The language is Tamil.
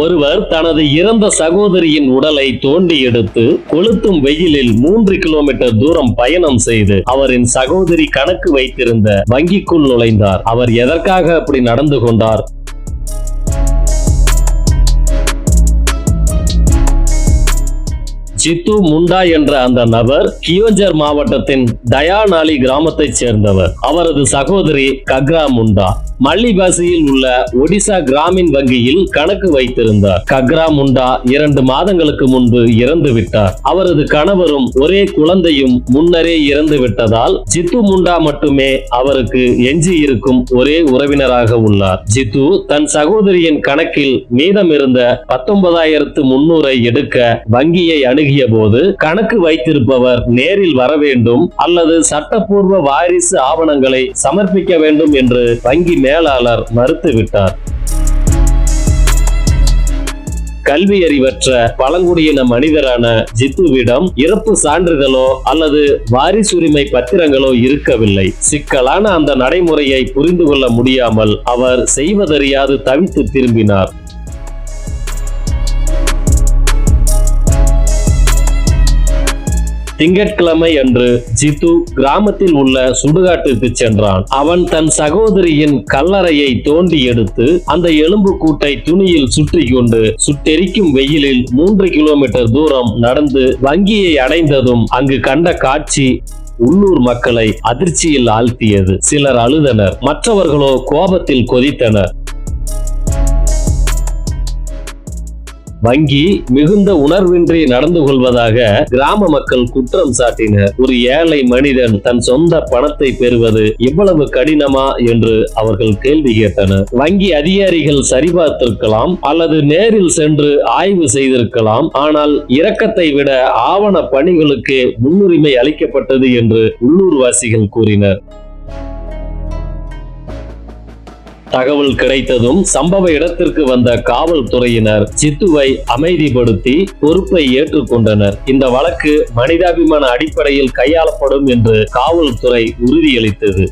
ஒருவர் தனது இறந்த சகோதரியின் உடலை தோண்டி எடுத்து கொளுத்தும் வெயிலில் 3 கிலோமீட்டர் தூரம் பயணம் செய்து அவரின் சகோதரி கணக்கு வைத்திருந்த வங்கிக்குள் நுழைந்தார். அவர் எதற்காக அப்படி நடந்து கொண்டார்? ஜித்து முண்டா என்ற அந்த நபர் கியோஞ்சர் மாவட்டத்தின் தயானாலி கிராமத்தைச் சேர்ந்தவர். அவரது சகோதரி கக்ரா முண்டா மல்லிபாசியில் உள்ள ஒடிசா கிராமின் வங்கியில் கணக்கு வைத்திருந்தார். கக்ரா முண்டா 2 மாதங்களுக்கு முன்பு இறந்து விட்டார். அவரது கணவரும் ஒரே குழந்தையும் முன்னரே இறந்து விட்டதால் ஜித்து முண்டா மட்டுமே அவருக்கு எஞ்சி இருக்கும் ஒரே உறவினராக உள்ளார். ஜித்து தன் சகோதரியின் கணக்கில் மீதம் இருந்த 19,300 எடுக்க வங்கியை அணுகிய போது கணக்கு வைத்திருப்பவர் நேரில் வர வேண்டும் அல்லது சட்டப்பூர்வ வாரிசு ஆவணங்களை சமர்ப்பிக்க வேண்டும் என்று வங்கி மேலாளர் மறுத்துவிட்டார். கல்வி அறிவற்ற பழங்குடியின மனிதரான ஜித்துவிடம் இறப்பு சான்றிதழோ அல்லது வாரிசுரிமை பத்திரங்களோ இருக்கவில்லை. சிக்கலான அந்த நடைமுறையை புரிந்து கொள்ள முடியாமல் அவர் செய்வதறியாது தவித்து திரும்பினார். திங்கட்கிழமை அன்று ஜித்து கிராமத்தில் உள்ள சுடுகாட்டுக்கு சென்றான். அவன் தன் சகோதரியின் கல்லறையை தோண்டி எடுத்து அந்த எலும்பு கூட்டை துணியில் சுற்றி கொண்டு சுட்டெரிக்கும் வெயிலில் 3 கிலோமீட்டர் தூரம் நடந்து வங்கியை அடைந்ததும் அங்கு கண்ட காட்சி உள்ளூர் மக்களை அதிர்ச்சியில் ஆழ்த்தியது. சிலர் அழுதனர், மற்றவர்களோ கோபத்தில் கொதித்தனர். வங்கி மிகுந்த உணர்வின்றி நடந்து கொள்வதாக கிராம மக்கள் குற்றம் சாட்டினர். ஒரு ஏழை மனிதன் தன் சொந்த பணத்தை பெறுவது இவ்வளவு கடினமா என்று அவர்கள் கேள்வி கேட்டனர். வங்கி அதிகாரிகள் சரிபார்த்திருக்கலாம் அல்லது நேரில் சென்று ஆய்வு செய்திருக்கலாம். ஆனால் இரக்கத்தை விட ஆவண பணிகளுக்கு முன்னுரிமை அளிக்கப்பட்டது என்று உள்ளூர்வாசிகள் கூறினர். தகவல் கிடைத்ததும் சம்பவ இடத்திற்கு வந்த காவல்துறையினர் ஜித்துவை அமைதிப்படுத்தி பொறுப்பை ஏற்றுக்கொண்டனர். இந்த வழக்கு மனிதாபிமான அடிப்படையில் கையாளப்படும் என்று காவல்துறை உறுதியளித்தது.